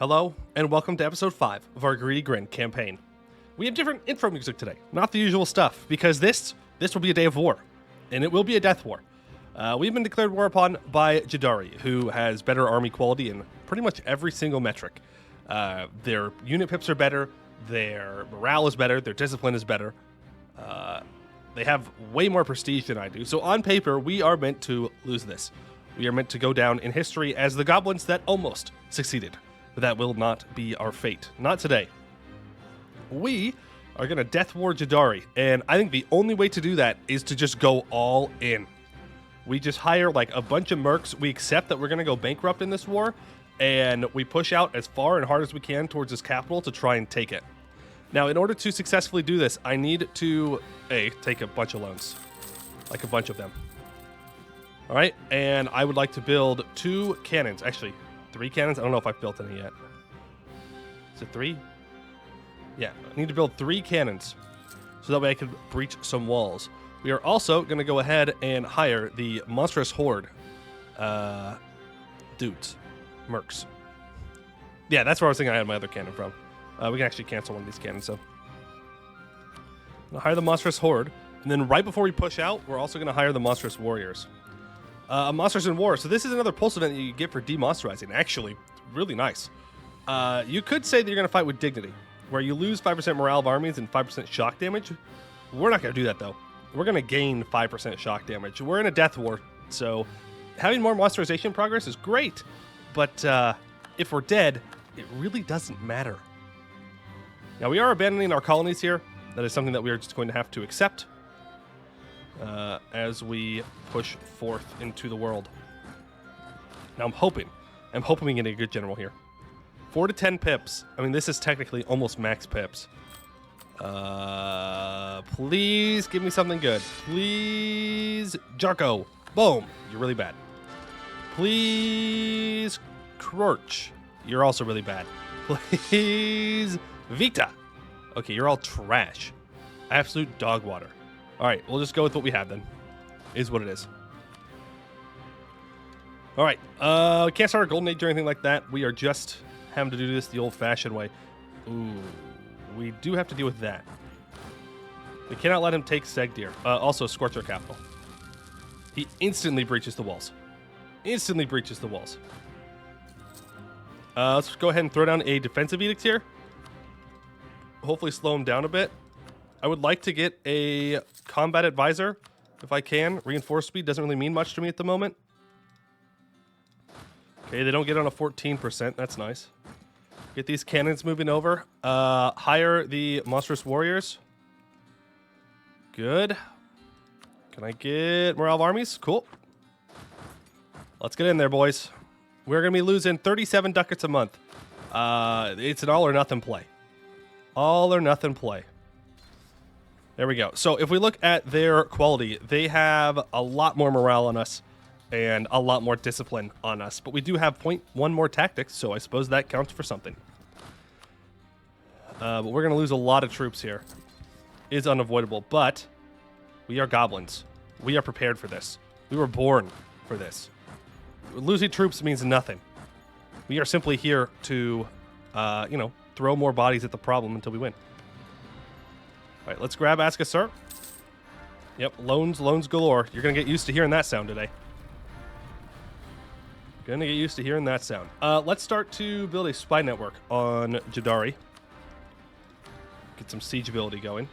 Hello, and welcome to episode 5 of our Greedy Grin campaign. We have different intro music today, not the usual stuff, because this will be a day of war, and it will be a death war. We've been declared war upon by Jadari, who has better army quality in pretty much every single metric. Their unit pips are better, their morale is better, their discipline is better. They have way more prestige than I do, so on paper, we are meant to lose this. We are meant to go down in history as the goblins that almost succeeded. But that will not be our fate. Not today. We are going to death war Jadari, and I think the only way to do that is to just go all in. We just hire like a bunch of mercs, we accept that we're going to go bankrupt in this war, and we push out as far and hard as we can towards this capital to try and take it. Now, in order to successfully do this, I need to, take a bunch of loans. Like a bunch of them. Alright, and I would like to build 2 cannons. Actually, 3 cannons? I don't know if I've built any yet. Is it 3? Yeah, I need to build 3 cannons so that way I can breach some walls. We are also going to go ahead and hire the monstrous horde dudes. Mercs. Yeah, that's where I was thinking I had my other cannon from. We can actually cancel one of these cannons, so. We'll hire the monstrous horde, and then right before we push out, we're also going to hire the monstrous warriors. Monsters in War. So this is another pulse event that you get for demonsterizing. Actually, it's really nice. You could say that you're going to fight with dignity, where you lose 5% morale of armies and 5% shock damage. We're not going to do that, though. We're going to gain 5% shock damage. We're in a death war, so having more monsterization progress is great. But if we're dead, it really doesn't matter. Now, we are abandoning our colonies here. That is something that we are just going to have to accept. As we push forth into the world. Now I'm hoping we get a good general here. 4 to 10 pips. I mean, this is technically almost max pips. Please give me something good. Please, Jarko. Boom. You're really bad. Please, Crorch. You're also really bad. Please, Vita. Okay, you're all trash. Absolute dog water. All right, we'll just go with what we have then. Is what it is. All right, we can't start a golden age or anything like that. We are just having to do this the old-fashioned way. Ooh, we do have to deal with that. We cannot let him take Segdir. Also, Scorch our capital. He instantly breaches the walls. Instantly breaches the walls. Let's go ahead and throw down a defensive edict here. Hopefully slow him down a bit. I would like to get a combat advisor, if I can. Reinforced speed doesn't really mean much to me at the moment. Okay, they don't get on a 14%. That's nice. Get these cannons moving over. Hire the monstrous warriors. Good. Can I get morale of armies? Cool. Let's get in there, boys. We're going to be losing 37 ducats a month. It's an all or nothing play. All or nothing play. There we go. So if we look at their quality, they have a lot more morale on us and a lot more discipline on us. But we do have 0.1 more tactics, so I suppose that counts for something. But we're going to lose a lot of troops here. It's unavoidable, but we are goblins. We are prepared for this. We were born for this. Losing troops means nothing. We are simply here to, throw more bodies at the problem until we win. All right, let's grab Ask a Sir. Yep, loans galore. You're going to get used to hearing that sound today. Going to get used to hearing that sound. Let's start to build a spy network on Jadari. Get some siege ability going.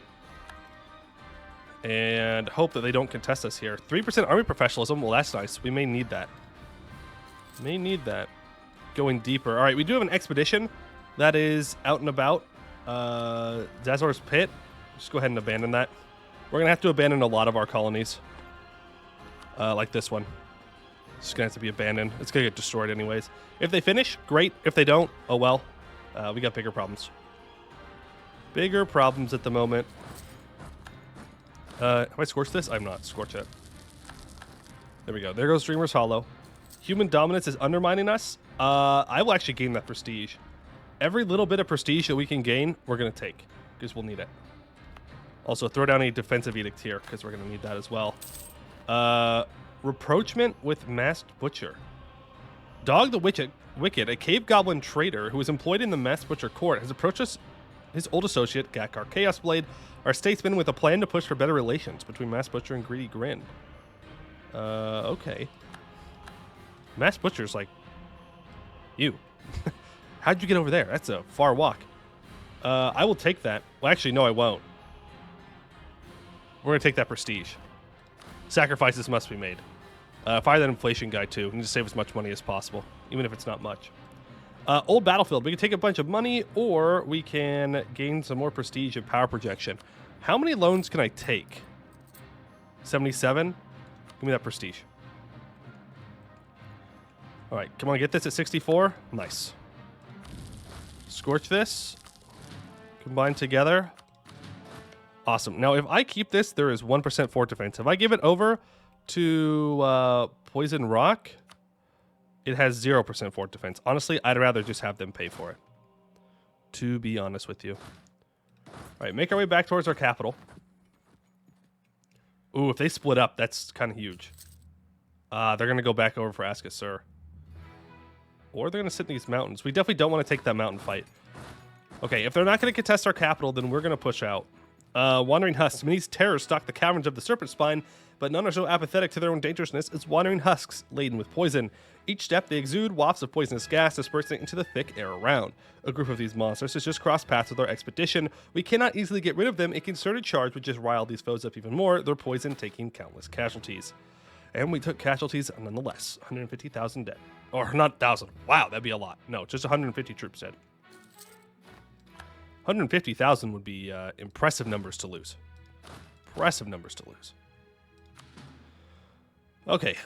And hope that they don't contest us here. 3% army professionalism. Well, that's nice. We may need that. May need that. Going deeper. All right, we do have an expedition that is out and about. Zazor's Pit. Just go ahead and abandon that. We're going to have to abandon a lot of our colonies. Like this one. It's just going to have to be abandoned. It's going to get destroyed anyways. If they finish, great. If they don't, oh well. We got bigger problems. Bigger problems at the moment. Have I scorched this? I'm not. Scorch it. There we go. There goes Dreamer's Hollow. Human dominance is undermining us. I will actually gain that prestige. Every little bit of prestige that we can gain, we're going to take. Because we'll need it. Also, throw down a defensive edict here, because we're going to need that as well. Reproachment with Masked Butcher. Dog the Wicked, a cave goblin trader who is employed in the Mass Butcher court, has approached his old associate, Gatkar Chaosblade, our statesman, with a plan to push for better relations between Mass Butcher and Greedy Grin. Okay. Mass Butcher's like you. How'd you get over there? That's a far walk. I will take that. Well, actually, no, I won't. We're going to take that prestige. Sacrifices must be made. Fire that inflation guy, too. We need to save as much money as possible, even if it's not much. Old Battlefield. We can take a bunch of money, or we can gain some more prestige and power projection. How many loans can I take? 77? Give me that prestige. All right, come on, get this at 64. Nice. Scorch this. Combine together. Awesome. Now, if I keep this, there is 1% fort defense. If I give it over to Poison Rock, it has 0% fort defense. Honestly, I'd rather just have them pay for it, to be honest with you. All right, make our way back towards our capital. Ooh, if they split up, that's kind of huge. They're going to go back over for Ask a Sir. Or they're going to sit in these mountains. We definitely don't want to take that mountain fight. Okay, if they're not going to contest our capital, then we're going to push out. Wandering Husks. Many's terrors stalk the caverns of the Serpent Spine, but none are so apathetic to their own dangerousness as wandering husks laden with poison. Each step, they exude wafts of poisonous gas dispersing into the thick air around. A group of these monsters has just crossed paths with our expedition. We cannot easily get rid of them. A concerted charge would just rile these foes up even more, their poison taking countless casualties. And we took casualties nonetheless. 150,000 dead. Or not 1,000. Wow, that'd be a lot. No, just 150 troops dead. 150,000 would be impressive numbers to lose. Impressive numbers to lose. Okay,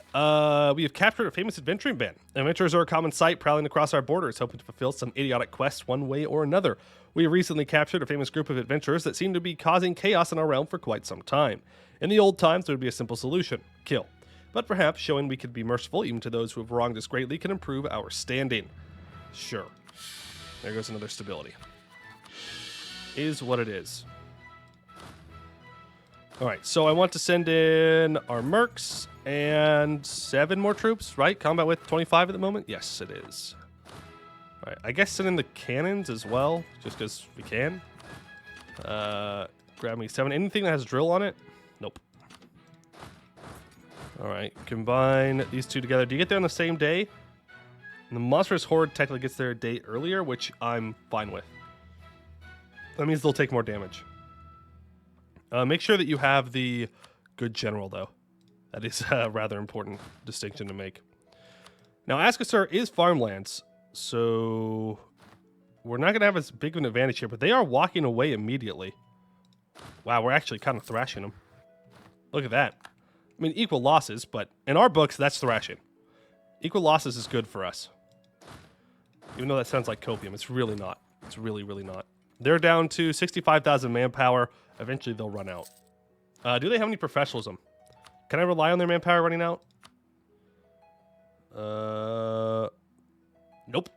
we have captured a famous adventuring band. Adventurers are a common sight, prowling across our borders, hoping to fulfill some idiotic quest one way or another. We have recently captured a famous group of adventurers that seem to be causing chaos in our realm for quite some time. In the old times, there would be a simple solution: kill. But perhaps showing we could be merciful even to those who have wronged us greatly can improve our standing. Sure. There goes another stability. Is what it is. All right, so I want to send in our mercs and 7 more troops, right? Combat with 25 at the moment? Yes, it is. All right, I guess send in the cannons as well, just because we can. Grab me 7. Anything that has drill on it? Nope. All right, combine these two together. Do you get there on the same day? And the monstrous horde technically gets there a day earlier, which I'm fine with. That means they'll take more damage. Make sure that you have the good general, though. That is a rather important distinction to make. Now, Ask a Sir is farmlands, so we're not going to have as big of an advantage here, but they are walking away immediately. Wow, we're actually kind of thrashing them. Look at that. I mean, equal losses, but in our books, that's thrashing. Equal losses is good for us. Even though that sounds like copium, it's really not. It's really, really not. They're down to 65,000 manpower. Eventually, they'll run out. Do they have any professionalism? Can I rely on their manpower running out? Nope.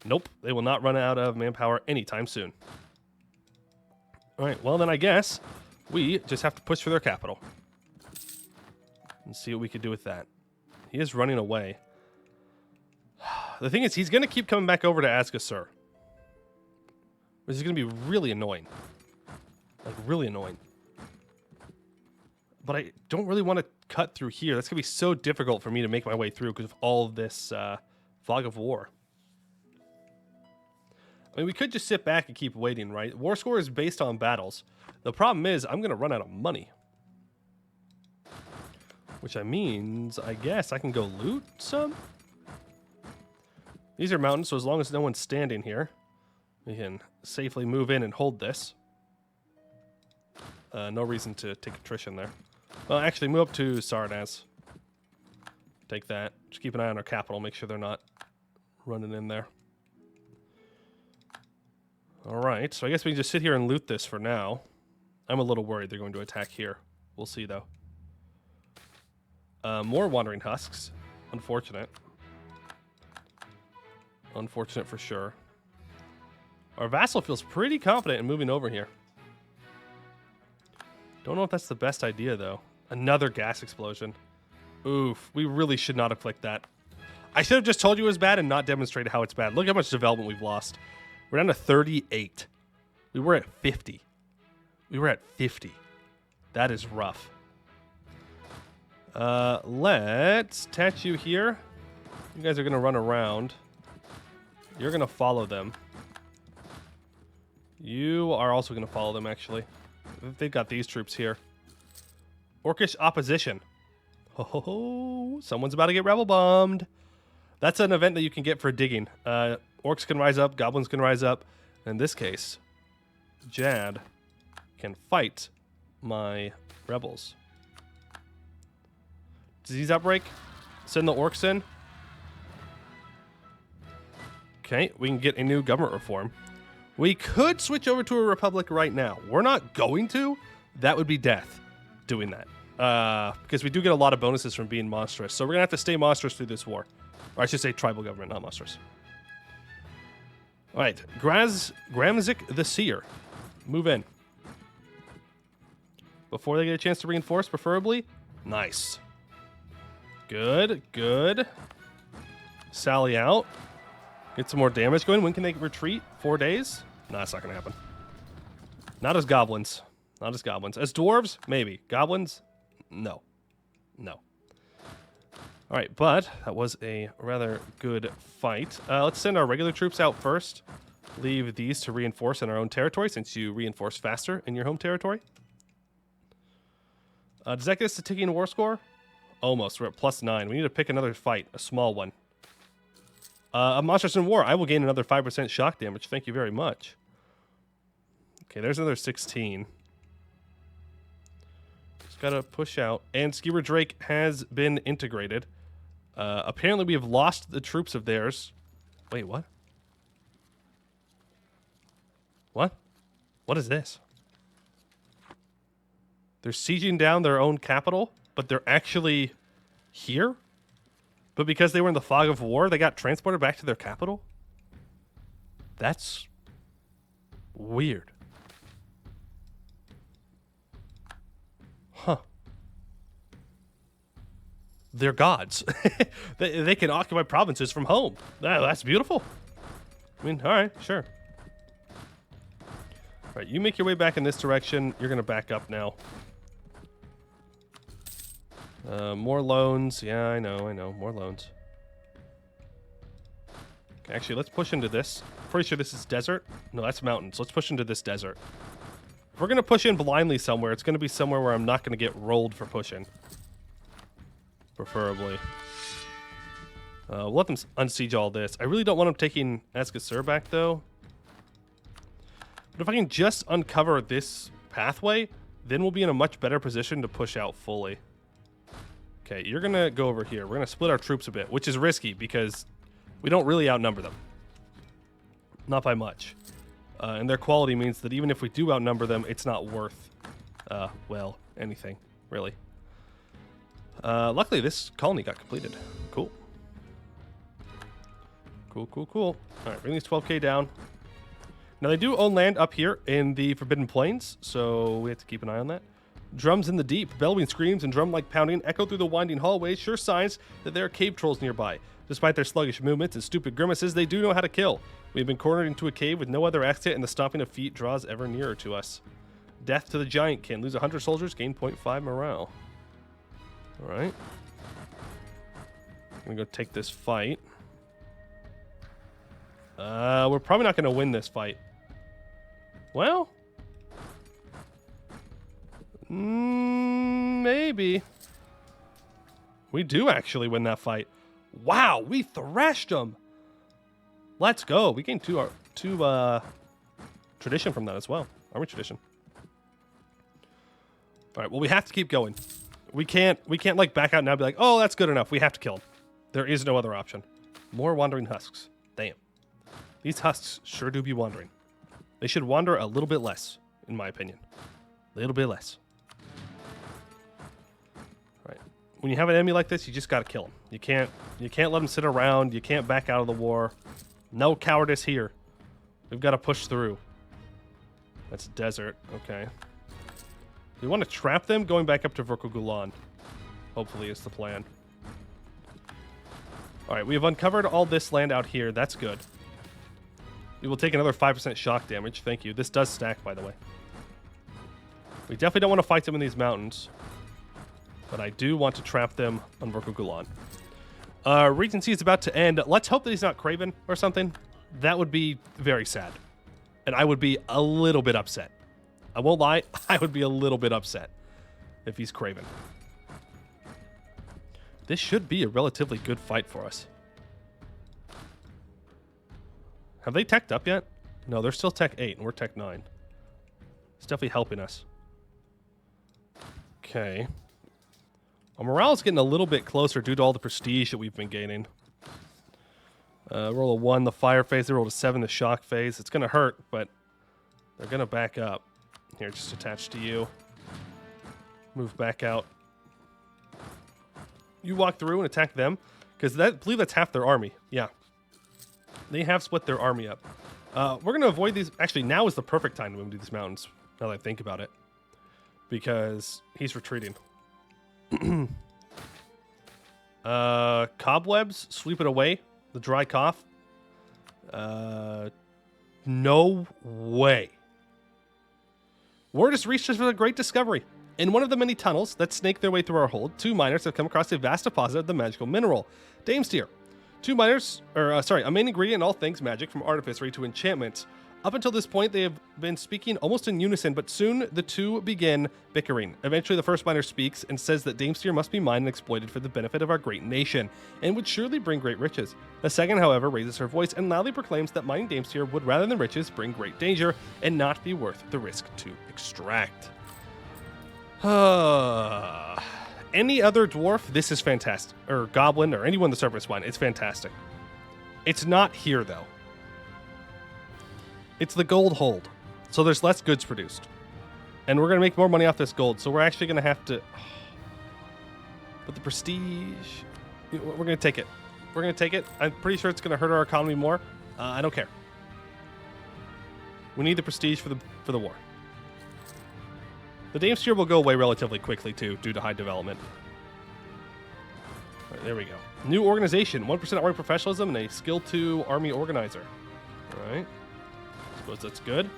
Nope. They will not run out of manpower anytime soon. All right. Well, then I guess we just have to push for their capital and see what we can do with that. He is running away. The thing is, he's going to keep coming back over to Ask a Sir, which is going to be really annoying. Like, really annoying. But I don't really want to cut through here. That's going to be so difficult for me to make my way through because of all of this fog of war. I mean, we could just sit back and keep waiting, right? War score is based on battles. The problem is I'm going to run out of money. Which means, I guess, I can go loot some? These are mountains, so as long as no one's standing here, we can safely move in and hold this. No reason to take attrition there. Well, actually, move up to Sarnaz. Take that. Just keep an eye on our capital. Make sure they're not running in there. All right. So I guess we can just sit here and loot this for now. I'm a little worried they're going to attack here. We'll see, though. More Wandering Husks. Unfortunate. Unfortunate for sure. Our vassal feels pretty confident in moving over here. Don't know if that's the best idea, though. Another gas explosion. Oof. We really should not have clicked that. I should have just told you it was bad and not demonstrated how it's bad. Look how much development we've lost. We're down to 38. We were at 50. We were at 50. That is rough. Let's attach you here. You guys are going to run around. You're going to follow them. You are also going to follow them, actually. They've got these troops here. Orcish opposition. Oh, someone's about to get rebel bombed. That's an event that you can get for digging. Orcs can rise up, goblins can rise up. In this case, Jad can fight my rebels. Disease outbreak. Send the orcs in. Okay, we can get a new government reform. We could switch over to a republic right now. We're not going to. That would be death doing that. Because we do get a lot of bonuses from being monstrous. So we're going to have to stay monstrous through this war. Or I should say tribal government, not monstrous. All right, Gramzik the Seer. Move in. Before they get a chance to reinforce, preferably. Nice. Good, good. Sally out. Get some more damage going. When can they retreat? 4 days? No, that's not going to happen. Not as goblins. Not as goblins. As dwarves? Maybe. Goblins? No. No. All right, but that was a rather good fight. Let's send our regular troops out first. Leave these to reinforce in our own territory since you reinforce faster in your home territory. Does that get us to ticking war score? Almost. We're at +9. We need to pick another fight, a small one. A Monsters in War. I will gain another 5% shock damage. Thank you very much. Okay, there's another 16. Just gotta push out. And Skewer Drake has been integrated. Apparently we have lost the troops of theirs. Wait, what? What? What is this? They're sieging down their own capital, but they're actually here? But because they were in the fog of war, they got transported back to their capital? That's weird. Huh. They're gods. they can occupy provinces from home. That's beautiful. I mean, all right, sure. All right, you make your way back in this direction. You're going to back up now. More loans. Yeah, I know. More loans. Okay, actually, let's push into this. Pretty sure this is desert. No, that's mountains. Let's push into this desert. If we're going to push in blindly somewhere, it's going to be somewhere where I'm not going to get rolled for pushing. Preferably. We'll let them unsiege all this. I really don't want them taking Asgasur back, though. But if I can just uncover this pathway, then we'll be in a much better position to push out fully. Okay, you're going to go over here. We're going to split our troops a bit, which is risky because we don't really outnumber them. Not by much. And their quality means that even if we do outnumber them, it's not worth, well, anything, really. Luckily, this colony got completed. Cool. Cool. All right, bring these 12k down. Now, they do own land up here in the Forbidden Plains, so we have to keep an eye on that. Drums in the deep, bellowing screams and drum-like pounding echo through the winding hallways, sure signs that there are cave trolls nearby. Despite their sluggish movements and stupid grimaces, they do know how to kill. We have been cornered into a cave with no other exit, and the stomping of feet draws ever nearer to us. Death to the Giantkin. Lose 100 soldiers, gain 0.5 morale. Alright. I'm gonna go take this fight. We're probably not gonna win this fight. Well... maybe. We do actually win that fight. Wow, we thrashed them. Let's go. We gained two tradition from that as well. Army tradition. All right, well, we have to keep going. We can't like back out now and be like, oh, that's good enough. We have to kill him. There is no other option. More wandering husks. Damn. These husks sure do be wandering. They should wander a little bit less, in my opinion. A little bit less. When you have an enemy like this, you just got to kill him. You can't let him sit around. You can't back out of the war. No cowardice here. We've got to push through. That's desert. Okay. We want to trap them going back up to Verkogulan. Hopefully is the plan. All right, we have uncovered all this land out here. That's good. We will take another 5% shock damage. Thank you. This does stack, by the way. We definitely don't want to fight them in these mountains. But I do want to trap them on Vorkugulan. Regency is about to end. Let's hope that he's not Craven or something. That would be very sad. And I would be a little bit upset. I won't lie. I would be a little bit upset if he's Craven. This should be a relatively good fight for us. Have they teched up yet? No, they're still tech 8 and we're tech 9. It's definitely helping us. Okay. Our morale is getting a little bit closer due to all the prestige that we've been gaining. Roll a 1, the fire phase. They rolled a 7, the shock phase. It's going to hurt, but they're going to back up. Here, just attached to you. Move back out. You walk through and attack them, because I believe that's half their army. Yeah. They have split their army up. We're going to avoid these. Actually, now is the perfect time to move to these mountains, now that I think about it. Because he's retreating. Cobwebs, sweep it away. The dry cough. No way. Word has reached us with a great discovery. In one of the many tunnels that snake their way through our hold, 2 miners have come across a vast deposit of the magical mineral, Damesteer. 2 miners, a main ingredient in all things magic, from artificery to enchantments. Up until this point, they have been speaking almost in unison, but soon the two begin bickering. Eventually, the first miner speaks and says that Damesteer must be mined and exploited for the benefit of our great nation, and would surely bring great riches. The second, however, raises her voice and loudly proclaims that mining Damesteer would, rather than riches, bring great danger and not be worth the risk to extract. Any other dwarf, this is fantastic. Or goblin, or anyone in the surface mine, it's fantastic. It's not here, though. It's the gold hold. So there's less goods produced. And we're going to make more money off this gold. So we're actually going to have to... But the prestige... We're going to take it. We're going to take it. I'm pretty sure it's going to hurt our economy more. I don't care. We need the prestige for the war. The Damesteer will go away relatively quickly, too, due to high development. All right, there we go. New organization. 1% army professionalism and a skill 2 army organizer. All right. Suppose that's good.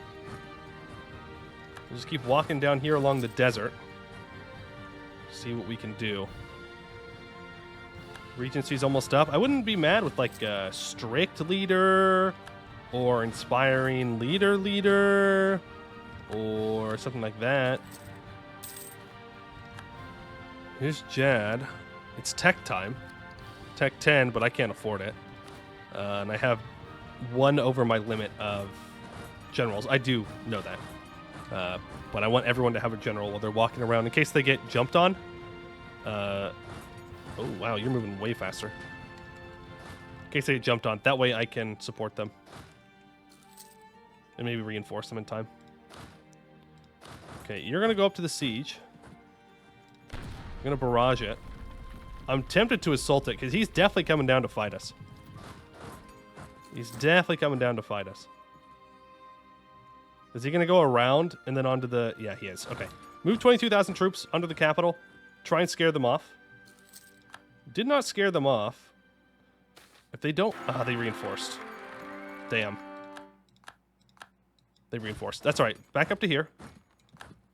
We'll just keep walking down here along the desert. See what we can do. Regency's almost up. I wouldn't be mad with like a strict leader or inspiring leader or something like that. Here's Jad. It's tech time. Tech 10, but I can't afford it. And I have 1 over my limit of generals. I do know that. But I want everyone to have a general while they're walking around in case they get jumped on. Oh, wow, you're moving way faster. In case they get jumped on. That way I can support them. And maybe reinforce them in time. Okay, you're going to go up to the siege. I'm going to barrage it. I'm tempted to assault it because he's definitely coming down to fight us. He's definitely coming down to fight us. Is he going to go around and then onto the... Yeah, he is. Okay. Move 22,000 troops under the capital. Try and scare them off. Did not scare them off. If they don't... Ah, they reinforced. Damn. They reinforced. That's all right. Back up to here.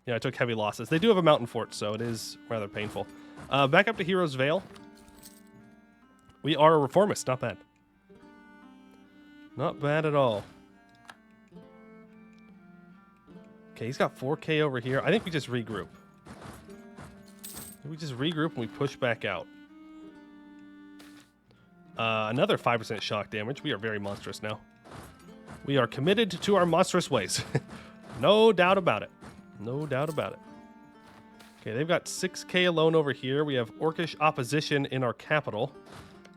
Yeah, I took heavy losses. They do have a mountain fort, so it is rather painful. Back up to Heroes Vale. We are a reformist. Not bad. Not bad at all. Okay, he's got 4K over here. I think we just regroup. We just regroup and we push back out. Another 5% shock damage. We are very monstrous now. We are committed to our monstrous ways. No doubt about it. No doubt about it. Okay, they've got 6K alone over here. We have Orcish opposition in our capital.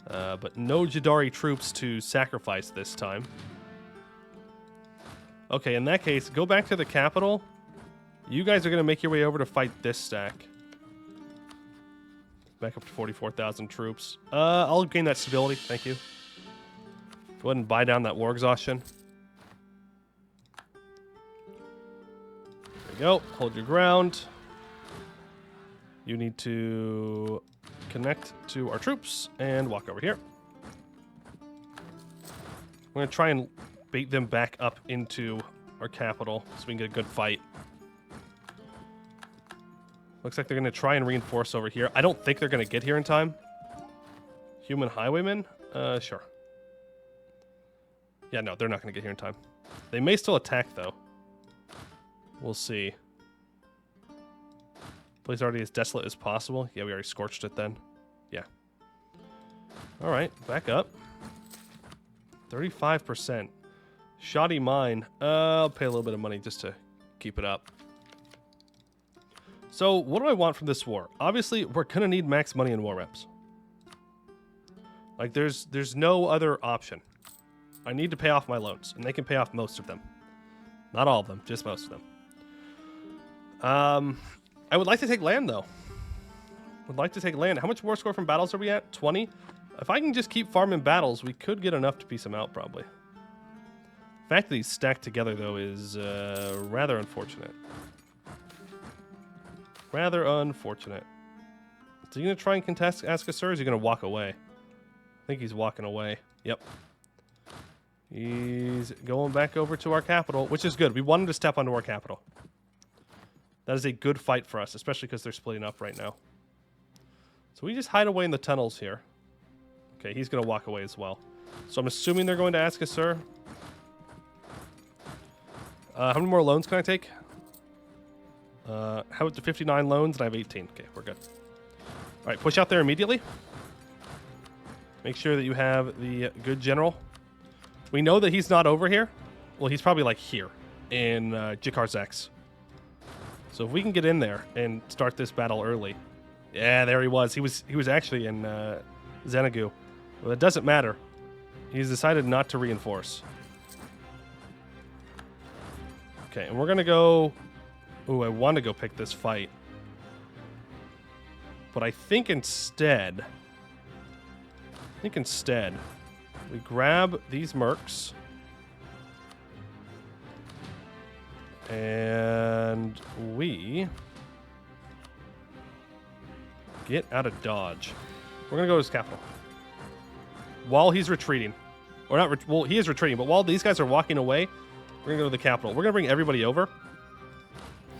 But no Jadari troops to sacrifice this time. Okay, in that case, go back to the capital. You guys are going to make your way over to fight this stack. Back up to 44,000 troops. I'll gain that stability. Thank you. Go ahead and buy down that war exhaustion. There you go. Hold your ground. You need to connect to our troops and walk over here. We're going to try and bait them back up into our capital so we can get a good fight. Looks like they're going to try and reinforce over here. I don't think they're going to get here in time. Human highwaymen? Sure. Yeah, no, they're not going to get here in time. They may still attack, though. We'll see. Place already as desolate as possible. Yeah, we already scorched it then. Yeah. All right, back up. 35%. Shoddy mine. I'll pay a little bit of money just to keep it up. So, what do I want from this war? Obviously, we're going to need max money in war reps. Like, there's no other option. I need to pay off my loans, and they can pay off most of them. Not all of them, just most of them. I would like to take land, though. Would like to take land. How much war score from battles are we at? 20? If I can just keep farming battles, we could get enough to piece them out, probably. The fact that these stacked together, though, is rather unfortunate. Rather unfortunate. So you going to try and contest Askasur, or is he going to walk away? I think he's walking away. Yep. He's going back over to our capital, which is good. We want him to step onto our capital. That is a good fight for us, especially because they're splitting up right now. So we just hide away in the tunnels here. Okay, he's going to walk away as well. So I'm assuming they're going to Askasur. How many more loans can I take? How about the 59 loans? And I have 18. Okay, we're good. All right, push out there immediately. Make sure that you have the good general. We know that he's not over here. Well, he's probably like here in Jikar's X. So if we can get in there and start this battle early. Yeah, there he was. He was actually in Xanadu. Well, it doesn't matter. He's decided not to reinforce. Okay, and we're going to go... Ooh, I want to go pick this fight. But I think instead... we grab these mercs. And we... get out of Dodge. We're going to go to his capital. While he's retreating. Or not, well, he is retreating, but while these guys are walking away, we're going to go to the capital. We're going to bring everybody over.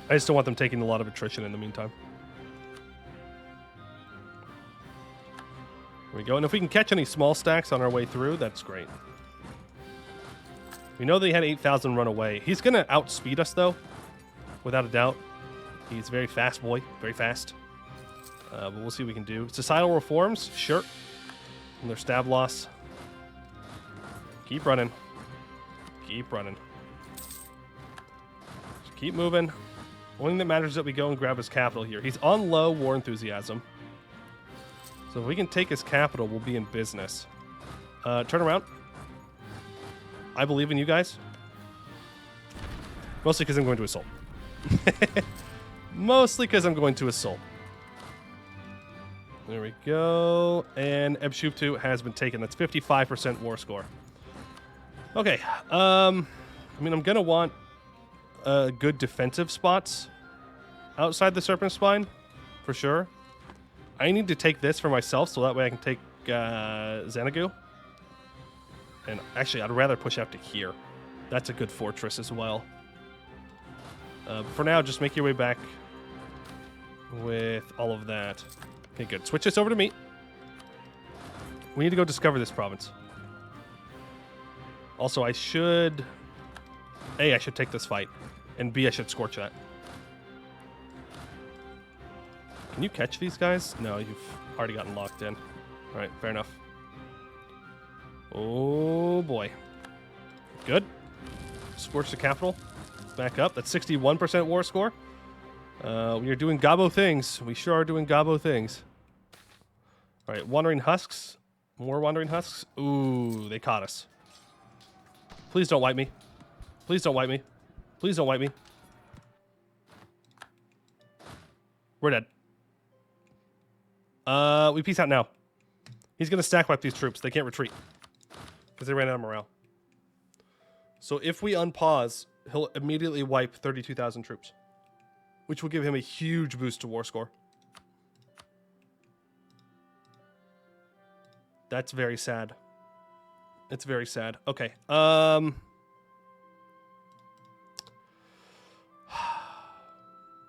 I just don't want them taking a lot of attrition in the meantime. There we go. And if we can catch any small stacks on our way through, that's great. We know that he had 8,000 run away. He's going to outspeed us, though, without a doubt. He's very fast, boy. Very fast. But we'll see what we can do. Societal reforms? Sure. And their stab loss. Keep running. Keep running. Just keep moving. Only thing that matters is that we go and grab his capital here. He's on low war enthusiasm. So if we can take his capital, we'll be in business. Turn around. I believe in you guys. Mostly because I'm going to assault. Mostly because I'm going to assault. There we go. And Ebshuptu has been taken. That's 55% war score. Okay. I mean, I'm going to want good defensive spots outside the Serpent Spine, for sure. I need to take this for myself, so that way I can take Xanadu. And actually, I'd rather push out to here. That's a good fortress as well. For now, just make your way back with all of that. Okay, good. Switch this over to me. We need to go discover this province. Also, I should... A, I should take this fight. And B, I should scorch that. Can you catch these guys? No, you've already gotten locked in. All right, fair enough. Oh, boy. Good. Scorch the capital. Back up. That's 61% war score. We are doing gobbo things. We sure are doing gobbo things. All right, Wandering Husks. More Wandering Husks. Ooh, they caught us. Please don't wipe me. Please don't wipe me. Please don't wipe me. We're dead. We peace out now. He's going to stack wipe these troops. They can't retreat. Because they ran out of morale. So if we unpause, he'll immediately wipe 32,000 troops. Which will give him a huge boost to war score. That's very sad. It's very sad. Okay.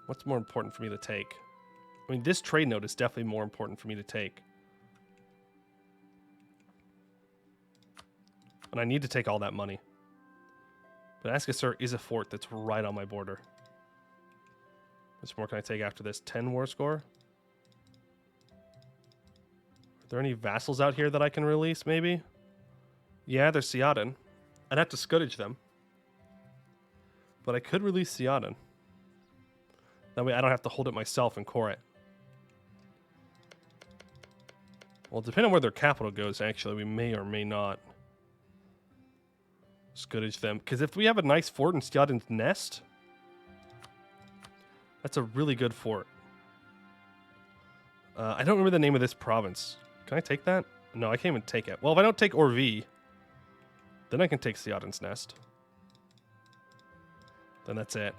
What's more important for me to take? I mean, this trade note is definitely more important for me to take. And I need to take all that money. But Askasur is a fort that's right on my border. How much more can I take after this? 10 war score? Are there any vassals out here that I can release, maybe? Yeah, there's Theoden. I'd have to Scourge them. But I could release Theoden. That way I don't have to hold it myself and core it. Well, depending on where their capital goes, actually, we may or may not Scourge them. Because if we have a nice fort in Theoden's Nest, that's a really good fort. I don't remember the name of this province. Can I take that? No, I can't even take it. Well, if I don't take Orvi, then I can take Theoden's Nest. Then that's it.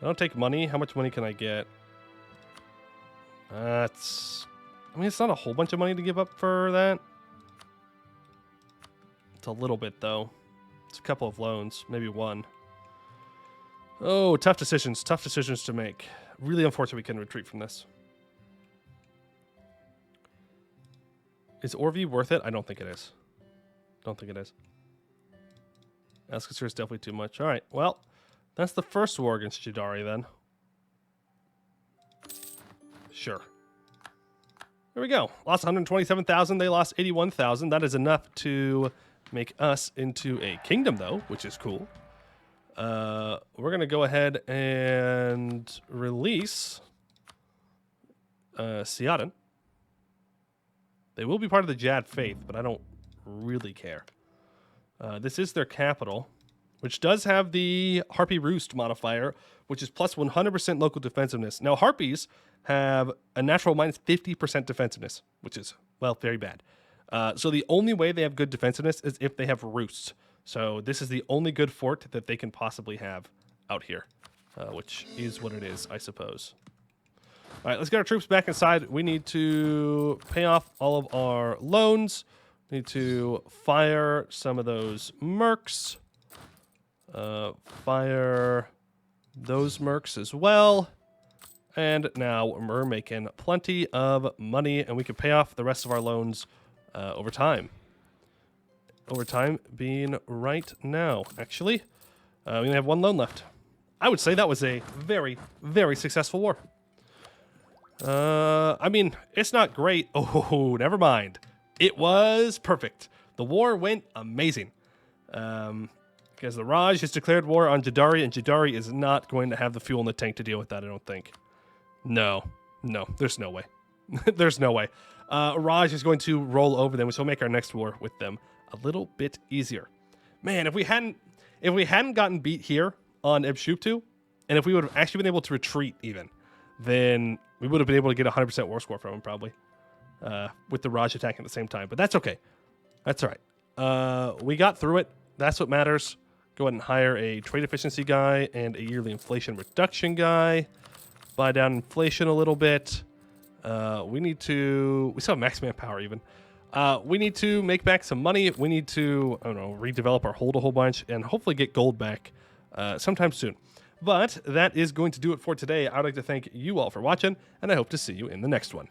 I don't take money. How much money can I get? I mean, it's not a whole bunch of money to give up for that. It's a little bit, though. It's a couple of loans. Maybe one. Oh, tough decisions. Tough decisions to make. Really unfortunate we can retreat from this. Is Orvi worth it? I don't think it is. Don't think it is. Askasur is definitely too much. All right, well, that's the first war against Jadari, then. Sure. Here we go. Lost 127,000. They lost 81,000. That is enough to make us into a kingdom, though, which is cool. We're going to go ahead and release Theoden. They will be part of the Jad Faith, but I don't really care. This is their capital, which does have the Harpy Roost modifier, which is plus 100% local defensiveness. Now, Harpies have a natural minus 50% defensiveness, which is, well, very bad. So the only way they have good defensiveness is if they have roosts. So this is the only good fort that they can possibly have out here, which is what it is, I suppose. All right, let's get our troops back inside. We need to pay off all of our loans. Need to fire some of those mercs. Fire those mercs as well. And now we're making plenty of money, and we can pay off the rest of our loans over time. Over time being right now, actually. We only have one loan left. I would say that was a very, very successful war. I mean, it's not great. Oh, never mind. It was perfect. The war went amazing. Because the Raj has declared war on Jadari, and Jadari is not going to have the fuel in the tank to deal with that, I don't think. No, there's no way. There's no way. Raj is going to roll over them, which will make our next war with them a little bit easier. Man, if we hadn't gotten beat here on Ebshuptu, and if we would have actually been able to retreat even, then we would have been able to get a 100% war score from him probably, with the Raj attacking at the same time. But that's okay. That's all right. We got through it. That's what matters. Go ahead and hire a trade efficiency guy and a yearly inflation reduction guy. Buy down inflation a little bit. We still have max manpower even. We need to make back some money. We need to, I don't know, redevelop our hold a whole bunch and hopefully get gold back sometime soon. But that is going to do it for today. I'd like to thank you all for watching, and I hope to see you in the next one.